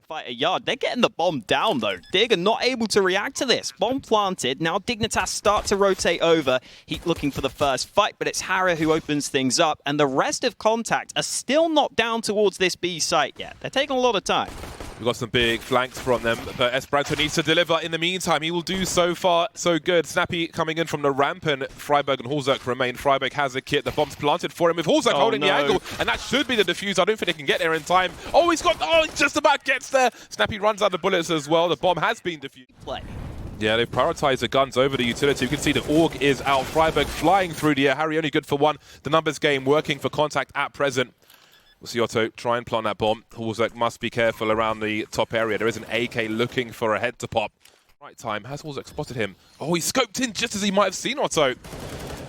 fight a yard. They're getting the bomb down, though. Dig not able to react to this. Bomb planted. Now Dignitas start to rotate over. Heat looking for the first fight, but it's Hara who opens things up. And the rest of c0ntact are still not down towards this B site yet. They're taking a lot of time. We've got some big flanks from them, but EspiranTo needs to deliver. In the meantime, he will do so far, so good. Snappi coming in from the ramp, and friberg and hallzerk remain. friberg has a kit. The bomb's planted for him with hallzerk holding the angle, and that should be the defuse. I don't think they can get there in time. Oh, he just about gets there. Snappi runs out of bullets as well. The bomb has been defused. Play. Yeah, they've prioritized the guns over the utility. You can see the AUG is out. friberg flying through the air. Harry only good for one. The numbers game working for c0ntact at present. We'll see Otto try and plant that bomb. hallzerk must be careful around the top area. There is an AK looking for a head to pop. Right time. Has hallzerk spotted him? Oh, he scoped in just as he might have seen Otto.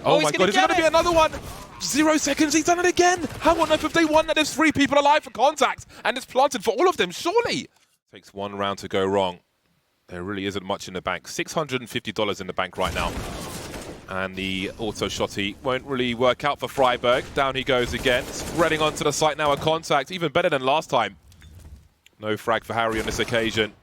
Oh my god, is there going to be another one? 0 seconds, he's done it again. How on earth have they won that there's 3 people alive for c0ntact? And it's planted for all of them, surely. Takes one round to go wrong. There really isn't much in the bank. $650 in the bank right now. And the auto shotty won't really work out for friberg. Down he goes again, spreading onto the site now at c0ntact, even better than last time. No frag for Harry on this occasion.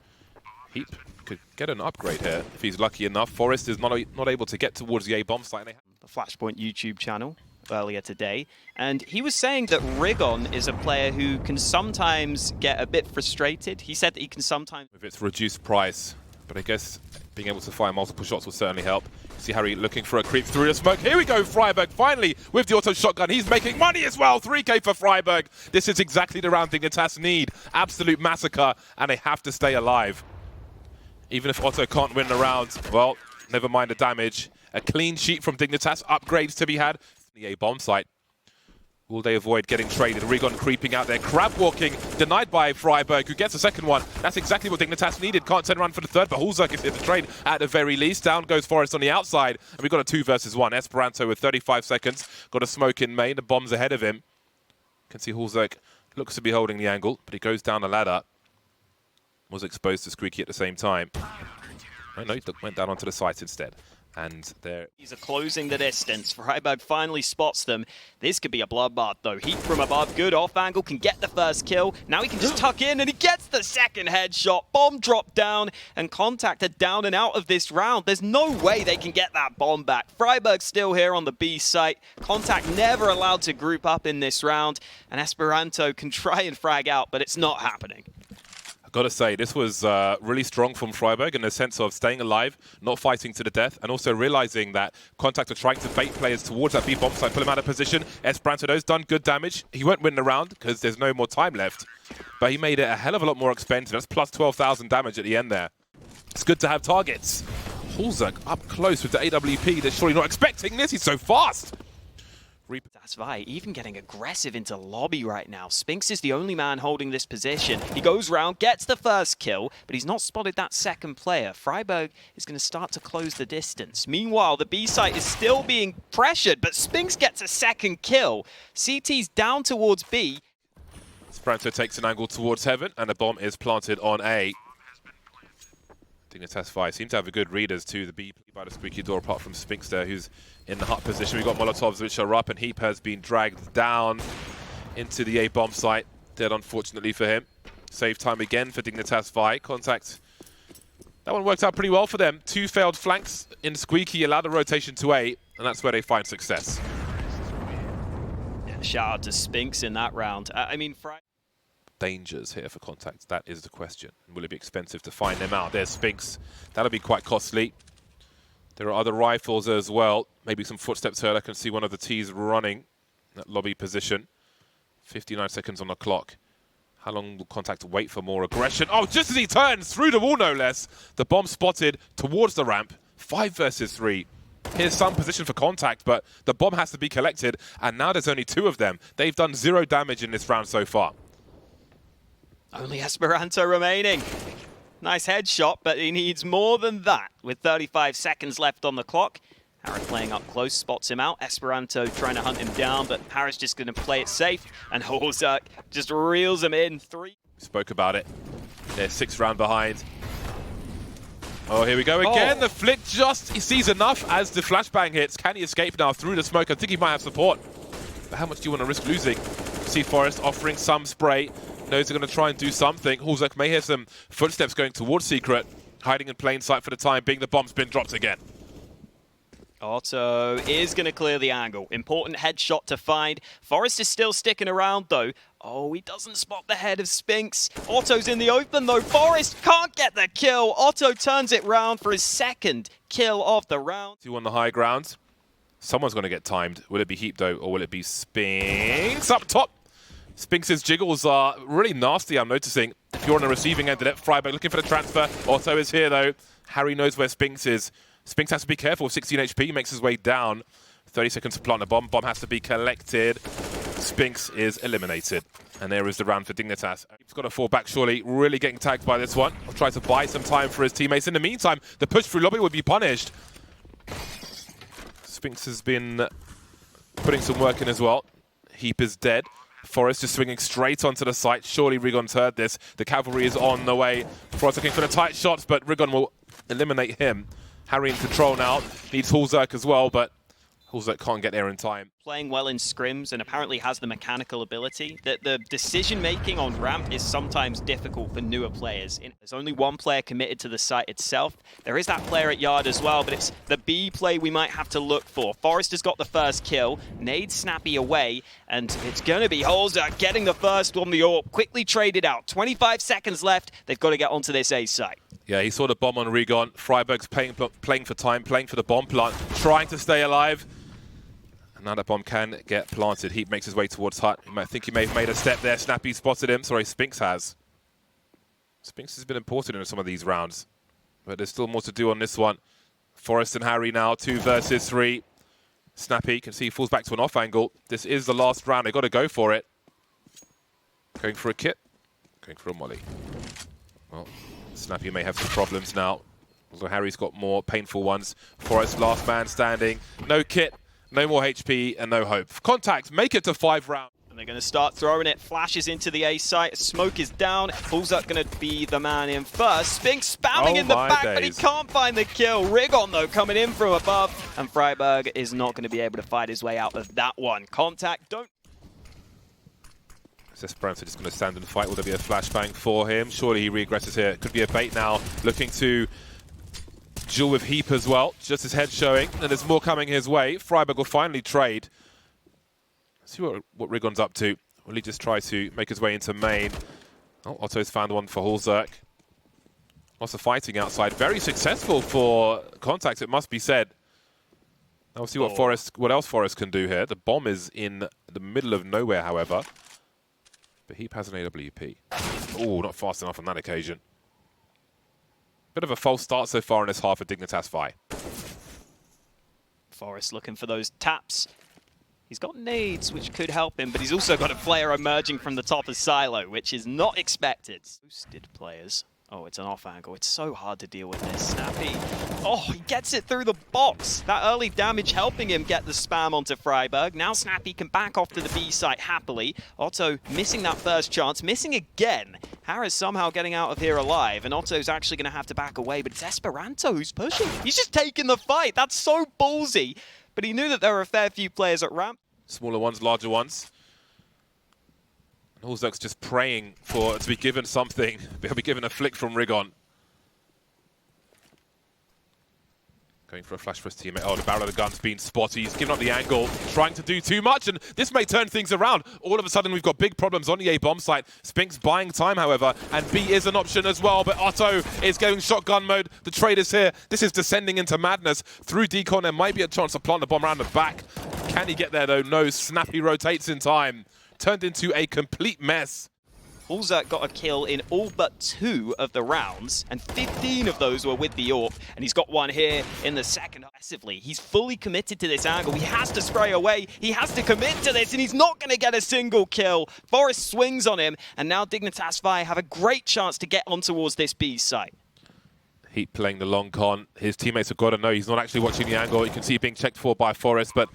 HEAP could get an upgrade here if he's lucky enough. Forest is not able to get towards the A-bomb site. The Flashpoint YouTube channel earlier today, and he was saying that rigoN is a player who can sometimes get a bit frustrated. He said that he can sometimes... With its reduced price, but I guess being able to fire multiple shots will certainly help. See Harry looking for a creep through the smoke. Here we go, friberg finally with the auto shotgun. He's making money as well. 3K for friberg. This is exactly the round Dignitas need. Absolute massacre, and they have to stay alive. Even if Otto can't win the round, well, never mind the damage. A clean sheet from Dignitas. Upgrades to be had. The A-bomb site. Will they avoid getting traded? rigoN creeping out there, crab walking, denied by friberg, who gets the second one. That's exactly what Dignitas needed. Can't turn around for the third, but hallzerk is here to trade at the very least. Down goes Forest on the outside, and we've got a 2 versus 1. EspiranTo with 35 seconds. Got a smoke in main, the bomb's ahead of him. Can see hallzerk looks to be holding the angle, but he goes down the ladder. Was exposed to Squeaky at the same time. Oh no, he went down onto the site instead. And there... He's closing the distance. friberg finally spots them. This could be a bloodbath, though. HEAP from above, good off angle, can get the first kill. Now he can just tuck in, and he gets the second headshot. Bomb dropped down, and c0ntact are down and out of this round. There's no way they can get that bomb back. friberg's still here on the B site. c0ntact never allowed to group up in this round, and EspiranTo can try and frag out, but it's not happening. Gotta say, this was really strong from friberg in the sense of staying alive, not fighting to the death, and also realizing that c0ntact are trying to bait players towards that B-bomb site, pull him out of position. EspiranTo has done good damage. He won't win the round because there's no more time left, but he made it a hell of a lot more expensive. That's plus 12,000 damage at the end there. It's good to have targets. hallzerk up close with the AWP. They're surely not expecting this. He's so fast. That's right, even getting aggressive into lobby right now. Spinx is the only man holding this position. He goes round, gets the first kill, but he's not spotted that second player. friberg is going to start to close the distance. Meanwhile, the B site is still being pressured, but Spinx gets a second kill. CT's down towards B. EspiranTo takes an angle towards heaven, and a bomb is planted on A. Dignitas 5 seem to have a good read as to the B by the squeaky door, apart from Spinx there, who's in the hut position. We've got Molotovs which are up, and HEAP has been dragged down into the A-bomb site. Dead, unfortunately for him. Save time again for Dignitas 5. c0ntact. That one worked out pretty well for them. 2 failed flanks in squeaky, allowed a rotation to A, and that's where they find success. Yeah, shout out to Spinx in that round. I mean, dangers here for c0ntact? That is the question. Will it be expensive to find them out? There's Spinx. That'll be quite costly. There are other rifles as well. Maybe some footsteps heard. I can see one of the T's running that lobby position. 59 seconds on the clock. How long will c0ntact wait for more aggression? Oh, just as he turns through the wall, no less. The bomb spotted towards the ramp. 5 versus 3. Here's some position for c0ntact, but the bomb has to be collected, and now there's only 2 of them. They've done 0 damage in this round so far. Only EspiranTo remaining. Nice headshot, but he needs more than that. With 35 seconds left on the clock, Hara playing up close, spots him out. EspiranTo trying to hunt him down, but Hara's just going to play it safe, and hallzerk just reels him in. 3. We spoke about it. They're 6th round behind. Oh, here we go again. The flick he sees enough as the flashbang hits. Can he escape now through the smoke? I think he might have support. But how much do you want to risk losing? See Forest offering some spray. knows they're going to try and do something. hallzerk may hear some footsteps going towards Secret, hiding in plain sight for the time being. The bomb's been dropped again. Otto is going to clear the angle. Important headshot to find. Forest is still sticking around, though. Oh, he doesn't spot the head of Spinx. Otto's in the open, though. Forest can't get the kill. Otto turns it round for his second kill of the round. 2 on the high ground. Someone's going to get timed. Will it be HEAP, though, or will it be Spinx up top? Spinx's jiggles are really nasty, I'm noticing. If you're on the receiving end of it, friberg looking for the transfer. Otto is here, though. Harry knows where Spinx is. Spinx has to be careful. 16 HP, makes his way down. 30 seconds to plant the bomb. Bomb has to be collected. Spinx is eliminated. And there is the round for Dignitas. He's got to fall back, surely. Really getting tagged by this one. I'll try to buy some time for his teammates. In the meantime, the push through lobby would be punished. Spinx has been putting some work in as well. HEAP is dead. Forest is swinging straight onto the site. Surely rigoN's heard this. The cavalry is on the way. Forest looking for the tight shots, but rigoN will eliminate him. Harry in control now. Needs hallzerk as well, but hallzerk can't get there in time. Playing well in scrims and apparently has the mechanical ability. That the decision-making on ramp is sometimes difficult for newer players. There's only one player committed to the site itself. There is that player at yard as well, but it's the B play we might have to look for. Forest has got the first kill. Nade Snappi away, and it's going to be hallzerk getting the first on the AWP. Quickly traded out. 25 seconds left. They've got to get onto this A site. Yeah, he saw the bomb on rigoN. friberg's playing for time, playing for the bomb plant, trying to stay alive. And now that bomb can get planted. HEAP makes his way towards hut. I think he may have made a step there. Snappi spotted him. Sorry, Spinx has. Spinx has been important in some of these rounds. But there's still more to do on this one. Forest and Harry now, 2 versus 3. Snappi, can see he falls back to an off angle. This is the last round. They've got to go for it. Going for a kit. Going for a molly. Well, Snappi may have some problems now. Also, Harry's got more painful ones. Forest, last man standing. No kit, no more HP, and no hope. c0ntact, make it to 5 rounds. And they're going to start throwing it. Flashes into the A site. Smoke is down. hallzerk going to be the man in first. Spinx spamming in the back, but he can't find the kill. rigoN, though, coming in from above. And friberg is not going to be able to fight his way out of that one. c0ntact, don't... Is EspiranTo just going to stand and fight? Will there be a flashbang for him? Surely he regresses here. It could be a bait now. Looking to duel with HEAP as well. Just his head showing. And there's more coming his way. friberg will finally trade. Let's see what rigoN's up to. Will he just try to make his way into main? Oh, Otto's found one for hallzerk. Lots of fighting outside. Very successful for c0ntact, it must be said. Now we'll see what else Forest can do here. The bomb is in the middle of nowhere, however. But HEAP has an AWP. Oh, not fast enough on that occasion. Bit of a false start so far in this half of Dignitas Vi. Forest looking for those taps. He's got nades, which could help him, but he's also got a player emerging from the top of silo, which is not expected. Boosted players. Oh, it's an off angle. It's so hard to deal with this. Snappi. Oh, he gets it through the box. That early damage helping him get the spam onto friberg. Now Snappi can back off to the B site happily. Otto missing that first chance, missing again. Harris somehow getting out of here alive, and Otto's actually going to have to back away, but it's EspiranTo who's pushing. He's just taking the fight. That's so ballsy. But he knew that there were a fair few players at ramp. Smaller ones, larger ones. hallzerk's just praying to be given something. They'll be given a flick from rigoN. Going for a flash for his teammate. Oh, the barrel of the gun's been spotted. He's given up the angle, trying to do too much, and this may turn things around. All of a sudden, we've got big problems on the A bomb site. Spinx buying time, however, and B is an option as well, but Otto is going shotgun mode. The trade is here. This is descending into madness. Through decon, there might be a chance to plant the bomb around the back. Can he get there, though? No. Snappi rotates in time. Turned into a complete mess. hallzerk got a kill in all but 2 of the rounds, and 15 of those were with the AWP, and he's got one here in the second. Aggressively, he's fully committed to this angle. He has to spray away. He has to commit to this, and he's not going to get a single kill. Forest swings on him, and now Dignitas Vi have a great chance to get on towards this B site. HEAP playing the long con. His teammates have got to know he's not actually watching the angle. You can see being checked for by Forest, but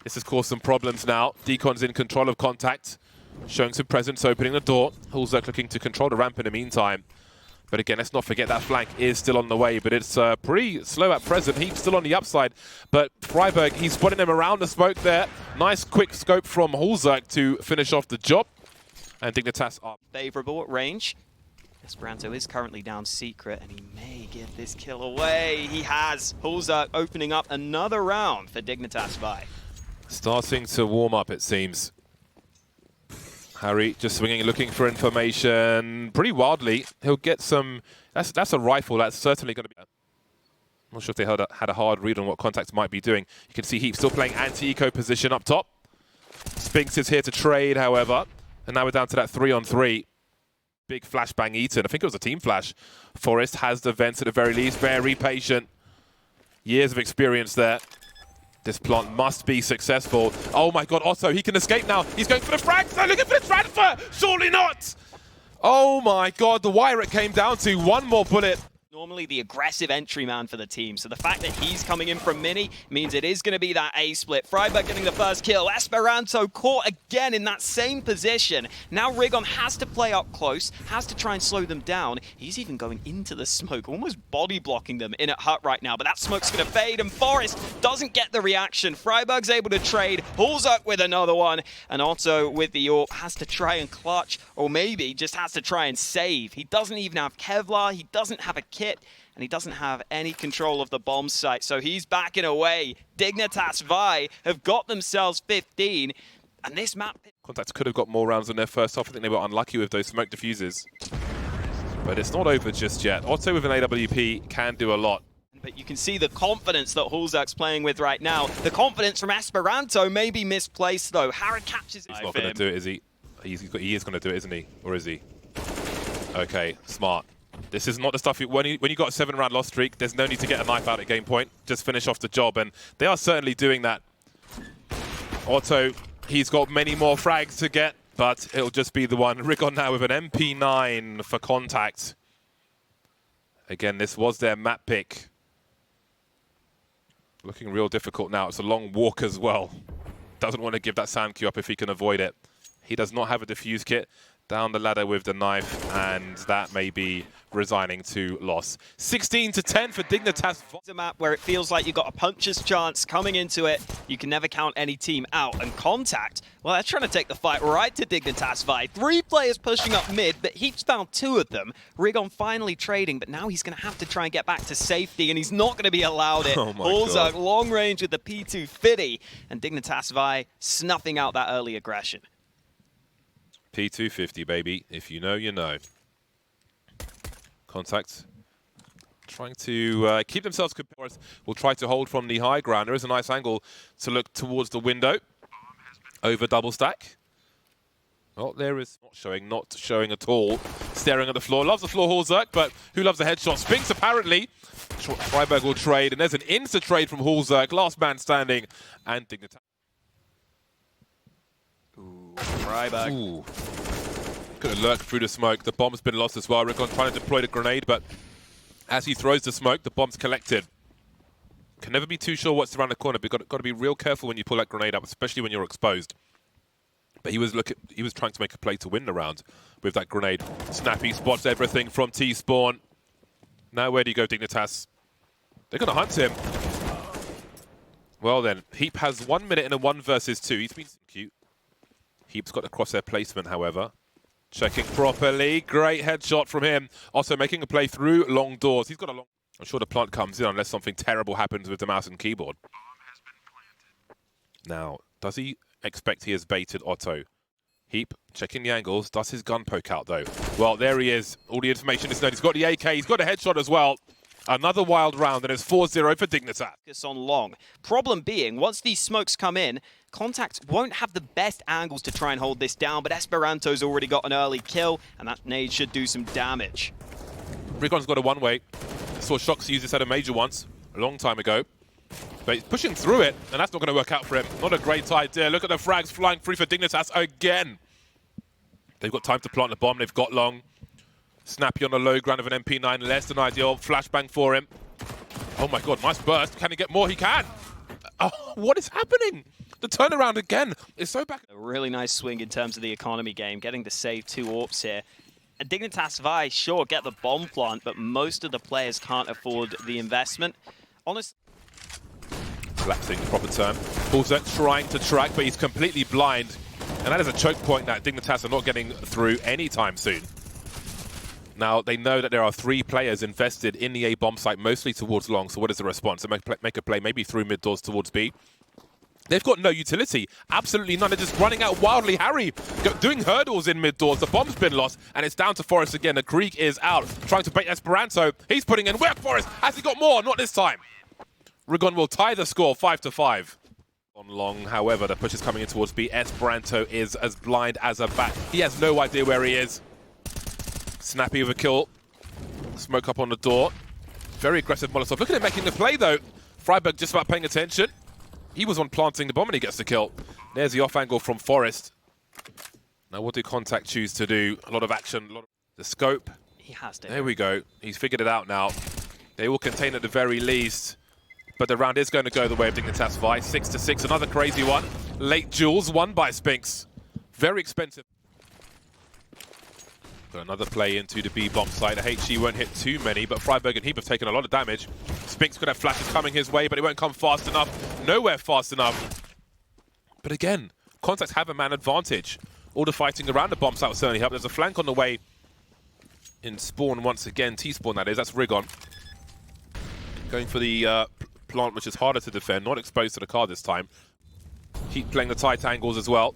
this has caused some problems now. deacon's in control of c0ntact. Showing some presence, opening the door. hallzerk looking to control the ramp in the meantime. But again, let's not forget that flank is still on the way, but it's pretty slow at present. HEAP's still on the upside, but friberg, he's spotting him around the smoke there. Nice quick scope from hallzerk to finish off the job. And Dignitas up. Favorable at range. EspiranTo is currently down secret, and he may give this kill away. He has. hallzerk opening up another round for Dignitas Vi. Starting to warm up, it seems. Harry just swinging, looking for information pretty wildly. He'll get some... That's a rifle. That's certainly going to be... I'm not sure if they had a hard read on what c0ntact might be doing. You can see HEAP still playing anti-eco position up top. Spinx is here to trade, however. And now we're down to that 3-on-3. Big flashbang eaten. I think it was a team flash. Forest has the vents at the very least. Very patient. Years of experience there. This plant must be successful. Oh my god, Otto, he can escape now. He's going for the frags. They're looking for the transfer. Surely not. Oh my god, the wire it came down to. One more bullet. Normally the aggressive entry man for the team, so the fact that he's coming in from mini means it is going to be that A split. friberg getting the first kill. EspiranTo caught again in that same position. Now rigoN has to play up close, has to try and slow them down. He's even going into the smoke, almost body blocking them in at hut right now, but that smoke's going to fade, and Forest doesn't get the reaction. friberg's able to trade, hallzerk with another one, and Otto with the AWP has to try and clutch, or maybe just has to try and save. He doesn't even have Kevlar, he doesn't have a kit, and he doesn't have any control of the bomb site, so he's backing away. Dignitas Vi have got themselves 15, and this map... c0ntact could have got more rounds in their first half. I think they were unlucky with those smoke diffusers. But it's not over just yet. Otto with an AWP can do a lot. But you can see the confidence that hallzerk's playing with right now. The confidence from EspiranTo may be misplaced, though. Harry catches it. He's not going to do it, is he? He is going to do it, isn't he? Or is he? Okay, smart. This is not the stuff when you got a 7-round loss streak, there's no need to get a knife out at game point. Just finish off the job, and they are certainly doing that. Otto, he's got many more frags to get, but it'll just be the one. rigoN now with an MP9 for c0ntact. Again, this was their map pick. Looking real difficult now. It's a long walk as well. Doesn't want to give that sound cue up if he can avoid it. He does not have a defuse kit. Down the ladder with the knife, and that may be resigning to loss. 16-10 for Dignitas. It's a map where it feels like you've got a puncher's chance coming into it. You can never count any team out. And c0ntact, well, they're trying to take the fight right to Dignitas Vi. 3 players pushing up mid, but HEAP's found 2 of them. rigoN finally trading, but now he's going to have to try and get back to safety, and he's not going to be allowed it. Oh my hallzerk god. Long range with the P250, and Dignitas Vi snuffing out that early aggression. P250, baby. If you know, you know. c0ntact trying to keep themselves compared. We'll try to hold from the high ground. There is a nice angle to look towards the window. Over double stack. Well, there is not showing at all. Staring at the floor. Loves the floor, hallzerk, but who loves a headshot? Spinx, apparently. friberg will trade, and there's an insta-trade from hallzerk. Last man standing, and Dignitas. friberg. Ooh. Gonna lurk through the smoke. The bomb's been lost as well. rigoN trying to deploy the grenade, but as he throws the smoke, the bomb's collected. Can never be too sure what's around the corner, but you've got to be real careful when you pull that grenade up, especially when you're exposed. But he was trying to make a play to win the round with that grenade. Snappi spots everything from T-spawn. Now where do you go, Dignitas? They're gonna hunt him. Well then, HEAP has 1 minute in a 1 versus 2. He's been cute. HEAP's got the crosshair placement, however. Checking properly. Great headshot from him. Also making a play through long doors. He's got a long... I'm sure the plant comes in unless something terrible happens with the mouse and keyboard. Now, does he expect he has baited Otto? HEAP checking the angles. Does his gun poke out, though? Well, there he is. All the information is known. He's got the AK. He's got a headshot as well. Another wild round, and it's 4-0 for Dignitas. Focus on long. Problem being, once these smokes come in, c0ntact won't have the best angles to try and hold this down, but EspiranTo's already got an early kill, and that nade should do some damage. rigoN's got a one-way. Saw Shox use this at a major once, a long time ago. But he's pushing through it, and that's not going to work out for him. Not a great idea. Look at the frags flying free for Dignitas again. They've got time to plant the bomb. They've got long. Snappi on the low ground of an MP9, less than ideal. Flashbang for him. Oh my god, nice burst. Can he get more? He can. Oh, what is happening? The turnaround again is so back. A really nice swing in terms of the economy game, getting to save 2 AWPs here. And Dignitas Vi, sure, get the bomb plant, but most of the players can't afford the investment. Honestly, Collapsing, proper term. hallzerk trying to track, but he's completely blind. And that is a choke point that Dignitas are not getting through anytime soon. Now, they know that there are 3 players invested in the A bomb site, mostly towards long, so what is the response? They make a play maybe through mid doors towards B. They've got no utility, absolutely none. They're just running out wildly. Harry doing hurdles in mid doors. The bomb's been lost, and it's down to f0rest again. The Greek is out, trying to bait EspiranTo. He's putting in work. f0rest. Has he got more? Not this time. rigoN will tie the score 5-5. On long, however, the push is coming in towards B. EspiranTo is as blind as a bat. He has no idea where he is. Snappi with a kill. Smoke up on the door. Very aggressive Molotov. Look at him making the play, though. friberg just about paying attention. He was on planting the bomb and he gets the kill. There's the off angle from f0rest. Now what do c0ntact choose to do? A lot of action, the scope. He has to. There we go. He's figured it out now. They will contain at the very least. But the round is going to go the way of Dignitas Vi. 6-6, another crazy one. Late duels won by Spinx. Very expensive. Got another play into the B bomb site. The HE won't hit too many, but friberg and HEAP have taken a lot of damage. Spinx could have flashes coming his way, but it won't come fast enough. Nowhere fast enough. But again, c0ntact have a man advantage. All the fighting around the bomb site will certainly help. There's a flank on the way in spawn once again. T-spawn, that is. That's rigoN. Going for the plant, which is harder to defend. Not exposed to the car this time. HEAP playing the tight angles as well.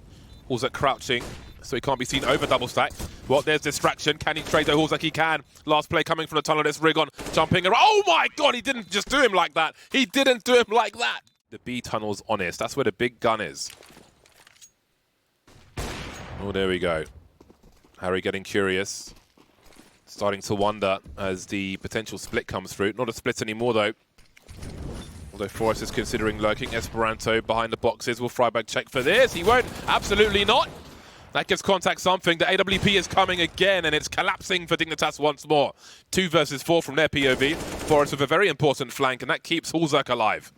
hallzerk crouching, so he can't be seen over double stack. Well, there's distraction. Can he trade the hallzerk? He can. Last play coming from the tunnel. It's rigoN jumping around. Oh my god, he didn't just do him like that. He didn't do him like that. The B tunnel's honest. That's where the big gun is. Oh, there we go. Harry getting curious. Starting to wonder as the potential split comes through. Not a split anymore, though. Although f0rest is considering lurking. EspiranTo behind the boxes. Will friberg check for this? He won't. Absolutely not. That gives c0ntact something. The AWP is coming again, and it's collapsing for Dignitas once more. 2 versus 4 from their POV. f0rest with a very important flank, and that keeps hallzerk alive.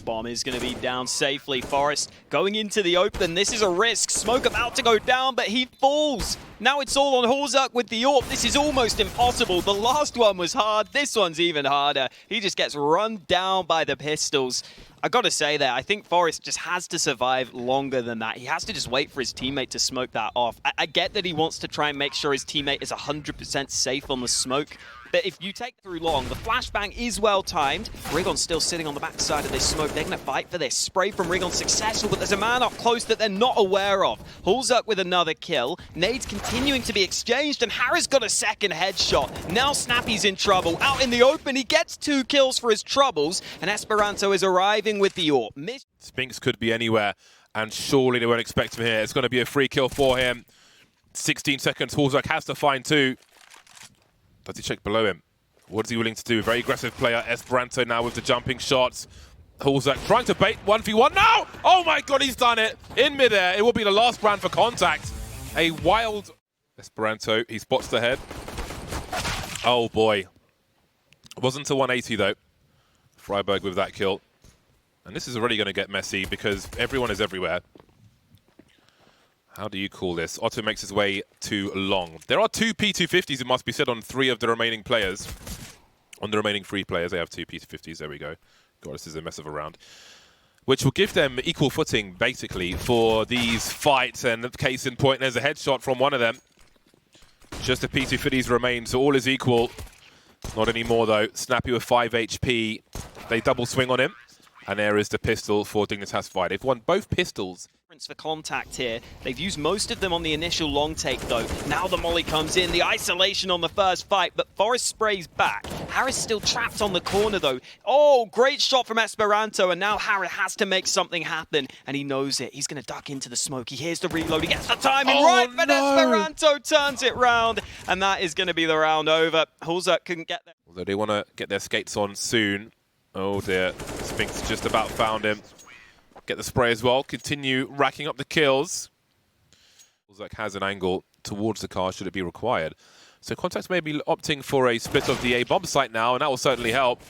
Bomb is going to be down safely. f0rest going into the open. This is a risk. Smoke about to go down, but he falls. Now it's all on hallzerk with the AWP. This is almost impossible. The last one was hard. This one's even harder. He just gets run down by the pistols. I got to say that I think f0rest just has to survive longer than that. He has to just wait for his teammate to smoke that off. I get that he wants to try and make sure his teammate is 100% safe on the smoke. But if you take through long, the flashbang is well timed. rigoN's still sitting on the backside of this smoke. They're going to fight for this. Spray from rigoN successful, but there's a man up close that they're not aware of. hallzerk with another kill. Nades continuing to be exchanged, and Harry's got a second headshot. Now Snappi's in trouble. Out in the open, he gets 2 kills for his troubles, and EspiranTo is arriving with the AWP. Spinx could be anywhere, and surely they won't expect him here. It's going to be a free kill for him. 16 seconds. hallzerk has to find 2. Does he check below him? What is he willing to do? Very aggressive player. EspiranTo now with the jumping shots. hallzerk trying to bait 1v1 now! Oh my god, he's done it! In midair, it will be the last round for c0ntact. A wild EspiranTo, he spots the head. Oh boy. Wasn't a 180 though. friberg with that kill. And this is already going to get messy because everyone is everywhere. How do you call this? Otto makes his way to long. There are 2 P250s, it must be said, on 3 of the remaining players. On the remaining 3 players, they have 2 P250s. There we go. God, this is a mess of a round. Which will give them equal footing, basically, for these fights. And case in point, there's a headshot from one of them. Just a P250s remain, so all is equal. Not anymore, though. Snappi with 5 HP. They double swing on him. And there is the pistol for Dignitas Vi. They've won both pistols. For c0ntact here. They've used most of them on the initial long take, though. Now the molly comes in, the isolation on the first fight, but f0rest sprays back. Harris still trapped on the corner, though. Oh, great shot from EspiranTo, and now Harris has to make something happen, and he knows it. He's going to duck into the smoke. He hears the reload. He gets the timing right, but EspiranTo turns it round, and that is going to be the round over. hallzerk couldn't get there. Although they want to get their skates on soon. Oh dear, Spinx just about found him. Get the spray as well, continue racking up the kills. hallzerk has an angle towards the car should it be required. So c0ntact may be opting for a split of the A bomb site now, and that will certainly help.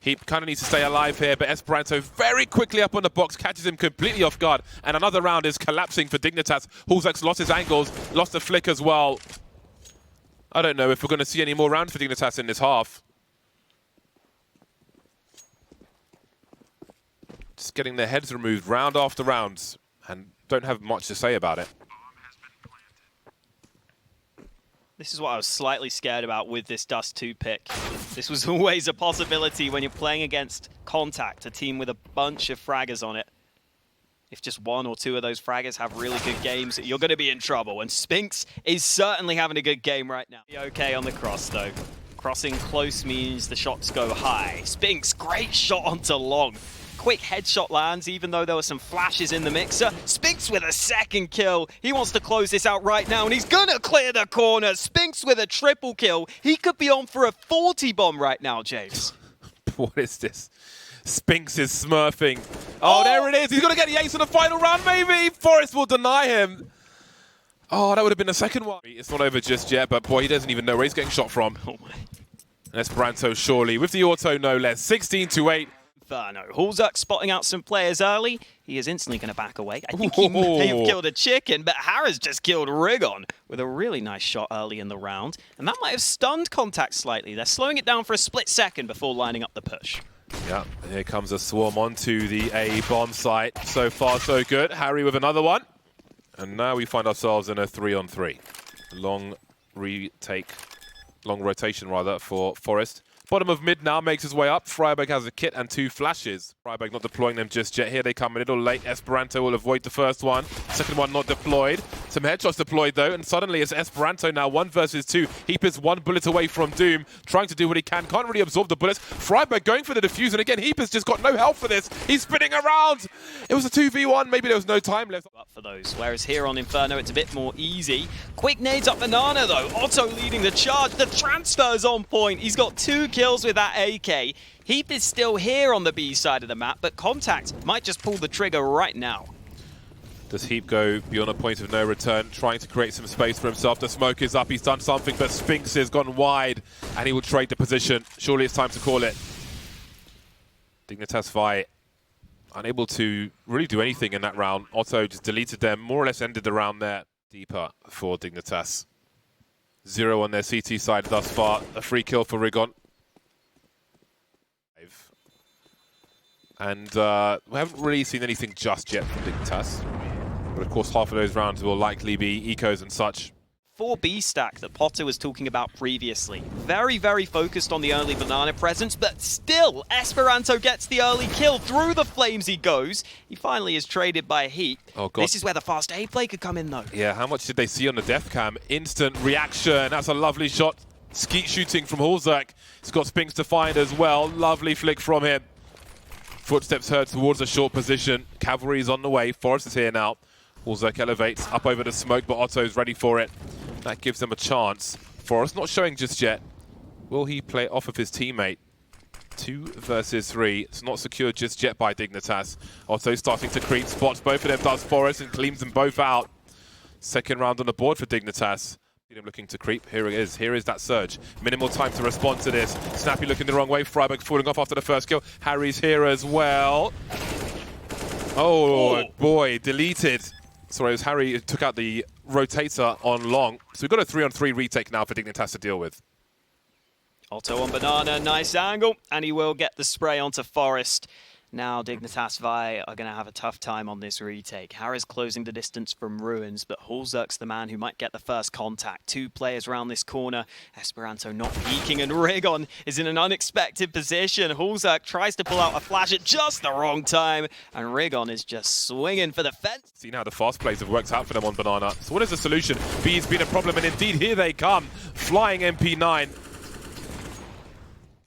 HEAP kind of needs to stay alive here, but EspiranTo very quickly up on the box, catches him completely off guard, and another round is collapsing for Dignitas. hallzerk's lost his angles, lost the flick as well. I don't know if we're going to see any more rounds for Dignitas in this half. Just getting their heads removed round after round. and don't have much to say about it. This is what I was slightly scared about with this Dust 2 pick. This was always a possibility when you're playing against c0ntact, a team with a bunch of fraggers on it. If just one or two of those fraggers have really good games, you're going to be in trouble. And Spinx is certainly having a good game right now. Okay on the cross, though. Crossing close means the shots go high. Spinx, great shot onto long. Quick headshot lands, even though there were some flashes in the mixer. Spinx with a second kill. He wants to close this out right now, and he's gonna clear the corner. Spinx with a triple kill. He could be on for a 40 bomb right now, James. What is this? Spinx is smurfing. Oh, there it is. He's gonna get the ace on the final round, maybe. Forest will deny him. Oh, that would have been the second one. It's not over just yet, but boy, he doesn't even know where he's getting shot from. Oh my. And EspiranTo surely with the auto, no less. 16-8. Inferno. hallzerk spotting out some players early. He is instantly going to back away. I think he may have killed a chicken, but Harris just killed rigoN with a really nice shot early in the round. And that might have stunned c0ntact slightly. They're slowing it down for a split second before lining up the push. Yeah, here comes a swarm onto the A bomb site. So far, so good. Harry with another one. And now we find ourselves in a 3-on-3. Long rotation rather for Forest. Bottom of mid now makes his way up. friberg has a kit and 2 flashes. friberg not deploying them just yet. Here they come a little late. EspiranTo will avoid the first one. Second one not deployed. Some headshots deployed though, and suddenly it's EspiranTo now 1 versus 2. HEAP is 1 bullet away from Doom, trying to do what he can. Can't really absorb the bullets. friberg going for the defuse, and again HEAP has just got no help for this. He's spinning around. It was a 2v1. Maybe there was no time left. Up for those. Whereas here on Inferno, it's a bit more easy. Quick nades up Banana though. Otto leading the charge. The transfer's on point. He's got 2 kills with that AK. HEAP is still here on the B side of the map, but c0ntact might just pull the trigger right now. Does HEAP go beyond a point of no return, trying to create some space for himself? The smoke is up, he's done something, but Spinx has gone wide, and he will trade the position. Surely it's time to call it. Dignitas Vi unable to really do anything in that round. Otto just deleted them, more or less ended the round there. Deeper for Dignitas. 0 on their CT side thus far. A free kill for rigoN. And we haven't really seen anything just yet from Dignitas. But of course, half of those rounds will likely be ecos and such. 4B stack that Potter was talking about previously. Very, very focused on the early banana presence, but still, EspiranTo gets the early kill. Through the flames he goes. He finally is traded by HEAP. Oh God. This is where the fast A play could come in though. Yeah, how much did they see on the death cam? Instant reaction. That's a lovely shot. Skeet shooting from hallzerk. He's got Spinx to find as well. Lovely flick from him. Footsteps heard towards a short position. Cavalry is on the way. Forest is here now. hallzerk elevates up over the smoke, but Otto's ready for it. That gives them a chance. Forest not showing just yet. Will he play off of his teammate? 2 versus 3. It's not secured just yet by Dignitas. Otto starting to creep. Spots both of them, does Forest, and cleans them both out. Second round on the board for Dignitas. Him looking to creep. Here it is. Here is that surge. Minimal time to respond to this. Snappi looking the wrong way. friberg falling off after the first kill. Harry's here as well. Oh boy, deleted. Sorry, as Harry took out the rotator on long. So we've got a 3-on-3 retake now for Dignitas to deal with. Otto on banana, nice angle, and he will get the spray onto Forest. Now Dignitas Vi are going to have a tough time on this retake. Harry's closing the distance from Ruins, but hallzerk's the man who might get the first contact. 2 players around this corner. EspiranTo not peeking, and rigoN is in an unexpected position. hallzerk tries to pull out a flash at just the wrong time, and rigoN is just swinging for the fence. See now the fast plays have worked out for them on banana. So what is the solution? B's been a problem, and indeed here they come. Flying MP9.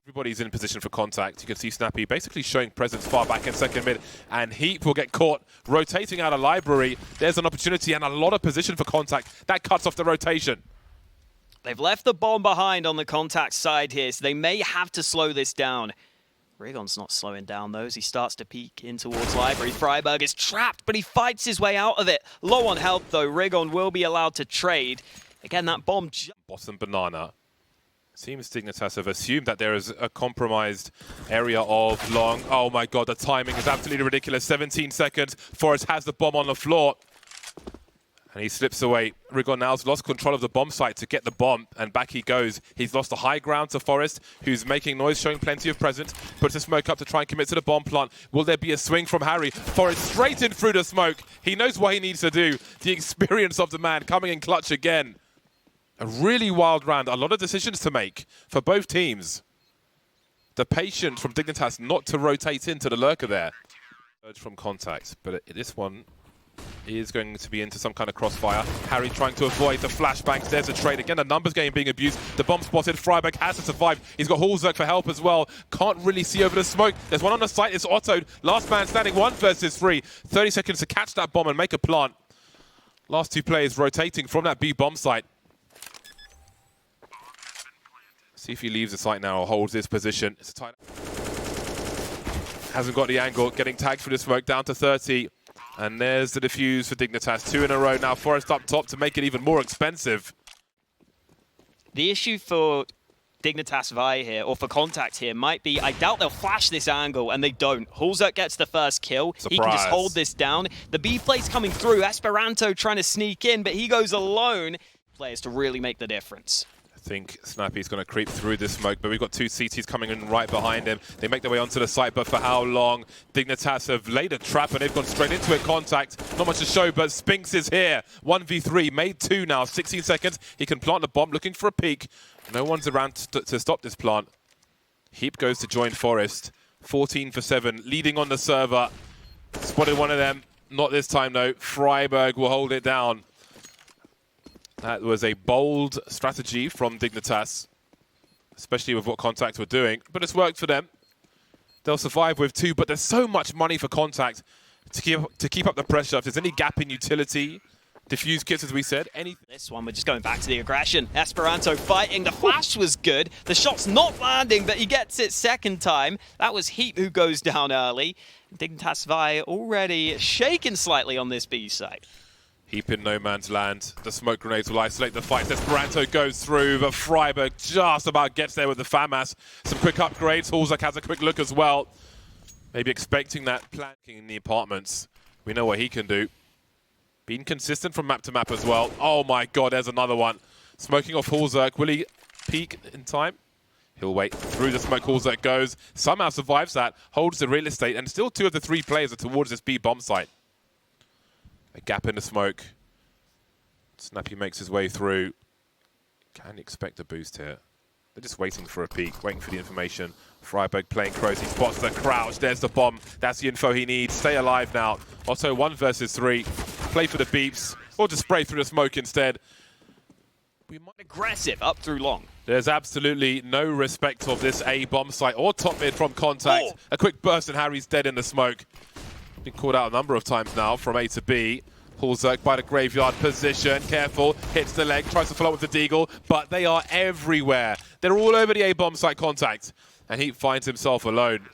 Everybody's in position for contact. You can see Snappi basically showing presence far back in second mid, and HEAP will get caught rotating out of library. There's an opportunity and a lot of position for contact. That cuts off the rotation. They've left the bomb behind on the contact side here, so they may have to slow this down. rigoN's not slowing down though as he starts to peek in towards library. friberg is trapped, but he fights his way out of it. Low on health though, rigoN will be allowed to trade. Again, that bomb... Bottom banana. Seems Dignitas have assumed that there is a compromised area of long. Oh my God, the timing is absolutely ridiculous. 17 seconds. Forest has the bomb on the floor. And he slips away. rigoN now's lost control of the bomb site to get the bomb, and back he goes. He's lost the high ground to Forest, who's making noise, showing plenty of presence. Puts the smoke up to try and commit to the bomb plant. Will there be a swing from Harry? Forest straight in through the smoke. He knows what he needs to do. The experience of the man coming in clutch again. A really wild round. A lot of decisions to make for both teams. The patience from Dignitas not to rotate into the lurker there. Urge from contact, but this one is going to be into some kind of crossfire. Harry trying to avoid the flashbangs. There's a trade. Again, the numbers game being abused. The bomb spotted. friberg has to survive. He's got hallzerk for help as well. Can't really see over the smoke. There's one on the site. It's ottoNd. Last man standing, 1 versus 3. 30 seconds to catch that bomb and make a plant. Last two players rotating from that B bomb site. See if he leaves the site now or holds this position. It's a tight. Hasn't got the angle. Getting tagged through the smoke, down to 30. And there's the defuse for Dignitas. 2 in a row now. Forest up top to make it even more expensive. The issue for Dignitas Vi here, or for c0ntact here, might be, I doubt they'll flash this angle, and they don't. hallzerk gets the first kill. Surprise. He can just hold this down. The B play's coming through. EspiranTo trying to sneak in, but he goes alone. Players to really make the difference. I think Snappi's going to creep through this smoke, but we've got 2 CTs coming in right behind him. They make their way onto the site, but for how long? Dignitas have laid a trap, and they've gone straight into it. c0ntact, not much to show, but Spinx is here. 1v3, made 2 now, 16 seconds. He can plant the bomb, looking for a peek. No one's around to stop this plant. HEAP goes to join Forest. 14 for 7, leading on the server. Spotted one of them. Not this time, though. friberg will hold it down. That was a bold strategy from Dignitas, especially with what c0ntact were doing. But it's worked for them. They'll survive with 2, but there's so much money for c0ntact to keep up the pressure. If there's any gap in utility, diffuse kits, as we said, anything. This one, we're just going back to the aggression. EspiranTo fighting. The flash was good. The shot's not landing, but he gets it second time. That was HEAP who goes down early. Dignitas Vi already shaken slightly on this B site. HEAP in no man's land. The smoke grenades will isolate the fight. EspiranTo goes through, but friberg just about gets there with the FAMAS. Some quick upgrades. hallzerk has a quick look as well. Maybe expecting that planking in the apartments. We know what he can do. Being consistent from map to map as well. Oh my god, there's another one. Smoking off hallzerk. Will he peek in time? He'll wait. Through the smoke, hallzerk goes. Somehow survives that. Holds the real estate. And still 2 of the 3 players are towards this B bomb site. A gap in the smoke. Snappi makes his way through. Can expect a boost here. They're just waiting for a peek, waiting for the information. friberg playing crows. He spots the crouch. There's the bomb. That's the info he needs. Stay alive now. Also 1 versus 3. Play for the beeps. Or just spray through the smoke instead. We might Aggressive up through long. There's absolutely no respect of this A bomb site or top mid from c0ntact. Oh. A quick burst and Harry's dead in the smoke. Been called out a number of times now from A to B. hallzerk by the graveyard position. Careful. Hits the leg. Tries to follow up with the deagle. But they are everywhere. They're all over the A bomb site c0ntact. And he finds himself alone.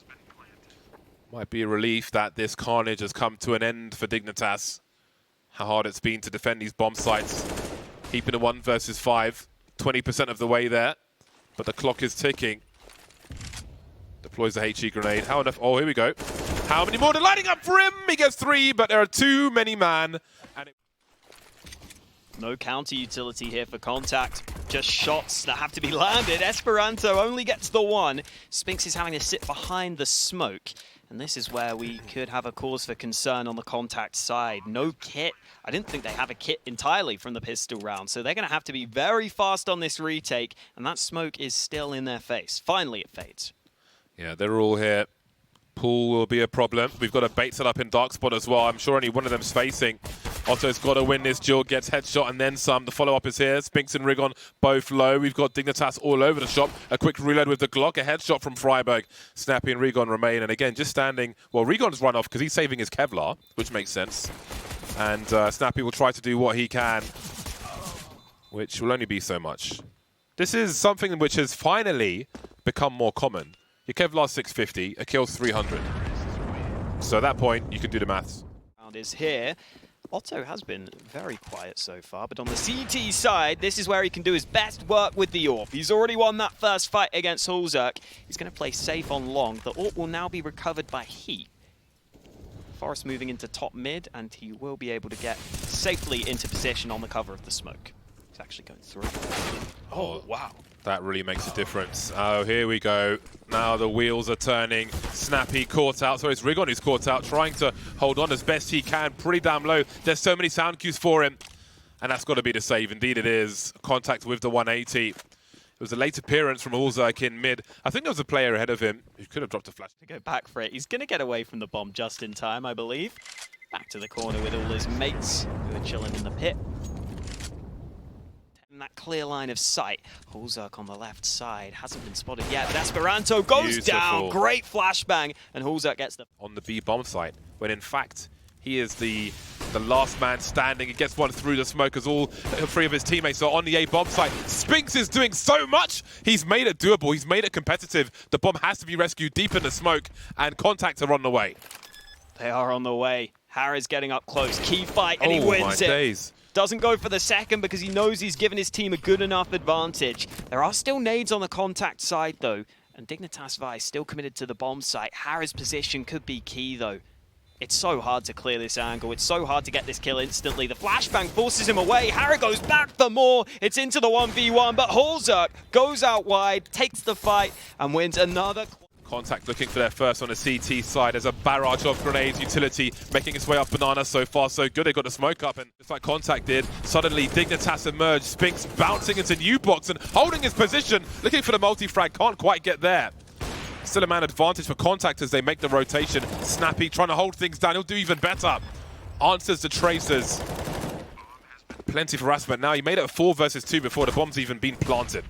Might be a relief that this carnage has come to an end for Dignitas. How hard it's been to defend these bomb sites. HEAP in a 1 versus 5. 20% of the way there. But the clock is ticking. Deploys the HE grenade. How enough? Oh, here we go. How many more? They're lining up for him. He gets 3, but there are too many man. And No counter utility here for c0ntact. Just shots that have to be landed. EspiranTo only gets the 1. Spinx is having to sit behind the smoke. And this is where we could have a cause for concern on the c0ntact side. No kit. I didn't think they have a kit entirely from the pistol round. So they're going to have to be very fast on this retake. And that smoke is still in their face. Finally, it fades. yeah, they're all here. Pool will be a problem. We've got a bait set up in dark spot as well. I'm sure only one of them's facing. otto's got to win this duel, gets headshot and then some. The follow-up is here. Spinx and rigoN both low. We've got Dignitas all over the shop. A quick reload with the Glock. A headshot from friberg. Snappi and rigoN remain. And again, just standing. Well, rigoN's run off because he's saving his Kevlar, which makes sense. And Snappi will try to do what he can, which will only be so much. This is something which has finally become more common. Your Kevlar's 650, a kill's 300. So at that point, you can do the maths. Round is here. Otto has been very quiet so far, but on the CT side, this is where he can do his best work with the AWP. He's already won that first fight against hallzerk. He's going to play safe on long. The AWP will now be recovered by HEAP. Forest moving into top mid, and he will be able to get safely into position on the cover of the smoke. He's actually going through. Oh, wow. That really makes a difference. Oh, here we go. Now the wheels are turning. Snappi caught out. So it's rigoN who's caught out, trying to hold on as best he can. Pretty damn low. There's so many sound cues for him. And that's got to be the save. Indeed it is. Contact with the 180. It was a late appearance from hallzerk in mid. I think there was a player ahead of him who could have dropped a flash. To go back for it. He's going to get away from the bomb just in time, I believe. Back to the corner with all his mates who are chilling in the pit. That clear line of sight. hallzerk on the left side hasn't been spotted yet, but EspiranTo goes down. Great flashbang, and hallzerk gets the on the B bomb site, when in fact he is the last man standing. He gets one through the smoke as all three of his teammates are on the A bomb site. Spinx is doing so much. He's made it doable. He's made it competitive. The bomb has to be rescued deep in the smoke, and contacts are on the way. They are on the way. Harry's getting up close. Key fight, and he wins it. Days. Doesn't go for the second because he knows he's given his team a good enough advantage. There are still nades on the contact side, though, and Dignitas Vice still committed to the bomb site. Harry's position could be key, though. It's so hard to clear this angle. It's so hard to get this kill instantly. The flashbang forces him away. Harry goes back for more. It's into the 1v1, but hallzerk goes out wide, takes the fight, and wins another. Contact looking for their first on the CT side. There's a barrage of grenades. Utility making its way up banana. So far, so good. They got the smoke up, and just like Contact did, suddenly Dignitas emerged. Spinx bouncing into new box and holding his position, looking for the multi-frag. Can't quite get there. Still a man advantage for Contact as they make the rotation. Snappi trying to hold things down. He'll do even better. Answers the tracers. Plenty of harassment. Now he made it a 4 versus 2 before the bomb's even been planted.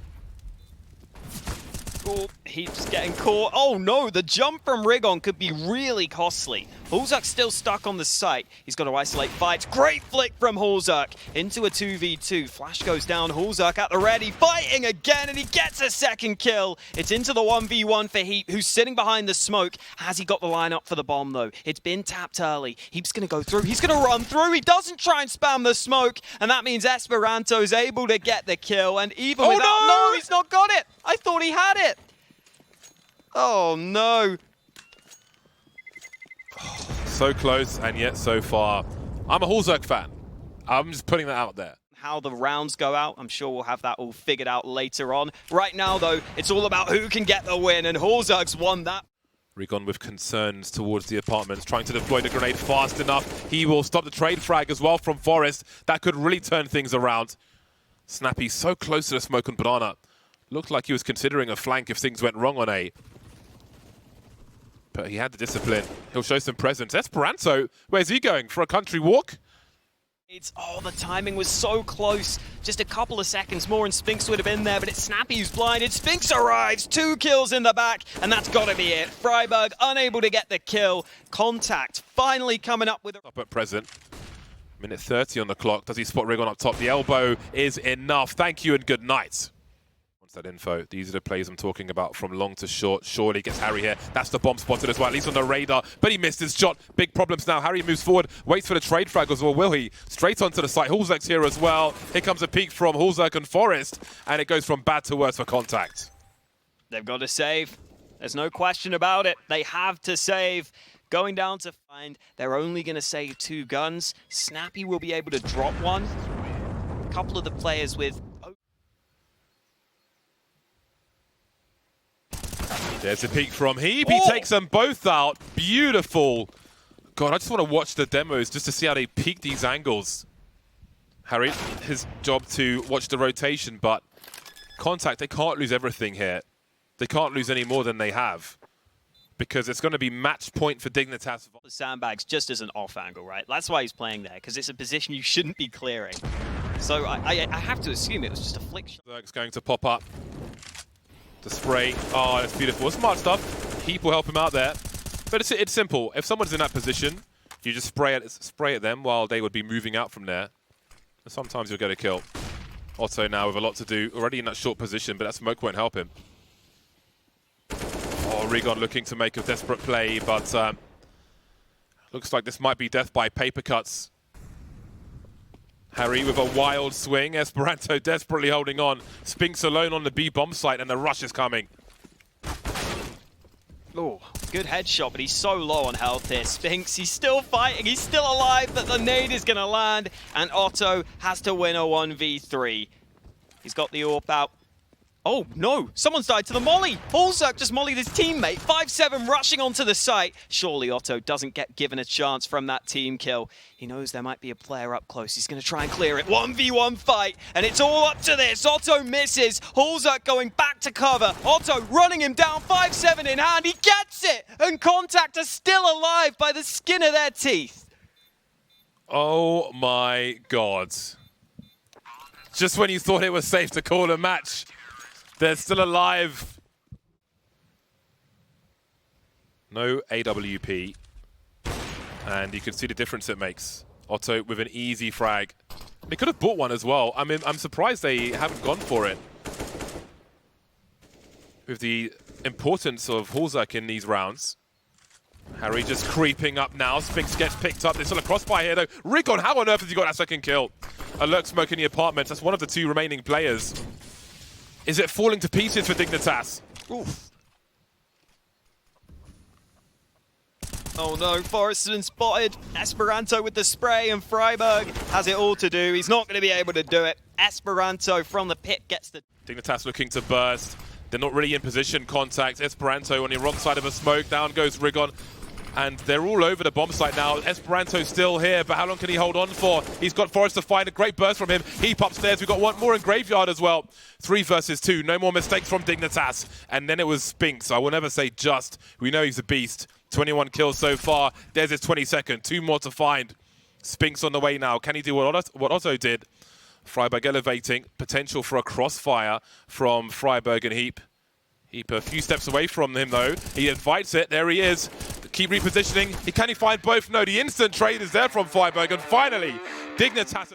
He's getting caught. Oh no, the jump from rigoN could be really costly. hallzerk's still stuck on the site. He's got to isolate fights. Great flick from hallzerk into a 2v2. Flash goes down. hallzerk at the ready, fighting again, and he gets a second kill. It's into the 1v1 for HEAP, who's sitting behind the smoke. Has he got the line up for the bomb, though? It's been tapped early. HEAP's going to go through. He's going to run through. He doesn't try and spam the smoke, and that means EspiranTo is able to get the kill. And even without... No, he's not got it. I thought he had it. Oh no. So close and yet so far. I'm a hallzerk fan. I'm just putting that out there. How the rounds go out, I'm sure we'll have that all figured out later on. Right now though, it's all about who can get the win, and hallzerk's won that. rigoN with concerns towards the apartments, trying to deploy the grenade fast enough. He will stop the trade frag as well from Forest. That could really turn things around. Snappi so close to the smoke on banana. Looked like he was considering a flank if things went wrong on A. But he had the discipline. He'll show some presence. EspiranTo, where's he going? For a country walk? The timing was so close. Just a couple of seconds more and Spinx would have been there, but it's Snappi who's blinded. Spinx arrives, 2 kills in the back, and that's got to be it. friberg unable to get the kill. Contact finally coming up with a... Up at present. Minute 30 on the clock. Does he spot rigoN up top? The elbow is enough. Thank you and good night. That info. These are the plays I'm talking about from long to short. Surely gets Harry here. That's the bomb spotted as well, at least on the radar. But he missed his shot. Big problems now. Harry moves forward, waits for the trade frag as well. Will he? Straight onto the site. hallzerk's here as well. Here comes a peek from hallzerk and Forest. And it goes from bad to worse for Contact. They've got to save. There's no question about it. They have to save. Going down to find, they're only going to save 2 guns. Snappi will be able to drop one. A couple of the players with... There's a peek from HEAP. He takes them both out. Beautiful. God, I just want to watch the demos just to see how they peek these angles. Harry, his job to watch the rotation, but Contact, they can't lose everything here. They can't lose any more than they have, because it's going to be match point for Dignitas. The sandbags just as an off angle, right? That's why he's playing there, because it's a position you shouldn't be clearing. So I have to assume it was just a flick shot. It's going to pop up. The spray. Oh, that's beautiful. Smart stuff. HEAP will help him out there. But it's simple. If someone's in that position, you just spray at them while they would be moving out from there. And sometimes you'll get a kill. Otto now with a lot to do. Already in that short position, but that smoke won't help him. Oh, rigoN looking to make a desperate play, but looks like this might be death by paper cuts. Harry with a wild swing. EspiranTo desperately holding on. Spinx alone on the B bomb site, and the rush is coming. Oh, Good headshot, but he's so low on health here. Spinx, he's still fighting, he's still alive, but the nade is going to land, and Otto has to win a 1v3. He's got the AWP out. Oh, no, someone's died to the molly. hallzerk just mollied his teammate. 5-7 rushing onto the site. Surely Otto doesn't get given a chance from that team kill. He knows there might be a player up close. He's going to try and clear it. 1v1 fight, and it's all up to this. Otto misses. hallzerk going back to cover. Otto running him down, 5-7 in hand. He gets it, and c0ntact are still alive by the skin of their teeth. Oh my God. Just when you thought it was safe to call a match, they're still alive. No AWP. And you can see the difference it makes. Otto with an easy frag. They could have bought one as well. I mean, I'm surprised they haven't gone for it. With the importance of hallzerk in these rounds. Harry just creeping up now. Spinx gets picked up. There's still a crossfire here though. rigoN, how on earth has he got that second kill? A lurk smoke in the apartment. That's one of the two remaining players. Is it falling to pieces for Dignitas? Oof. Oh no, Forrest's been spotted. EspiranTo with the spray, and friberg has it all to do. He's not going to be able to do it. EspiranTo from the pit gets the... Dignitas looking to burst. They're not really in position. Contact. EspiranTo on the wrong side of a smoke. Down goes rigoN. And they're all over the bomb site now. EspiranTo's still here, but how long can he hold on for? He's got Forrest to find a great burst from him. HEAP upstairs. We've got one more in Graveyard as well. 3 versus 2. No more mistakes from Dignitas. And then it was Spinx. I will never say just. We know he's a beast. 21 kills so far. There's his 22nd. 2 more to find. Spinx on the way now. Can he do what Otto did? friberg elevating. Potential for a crossfire from friberg and HEAP. HEAP a few steps away from him though. He invites it. There he is. Keep repositioning. Can he find both? No, the instant trade is there from friberg. And finally, Dignitas...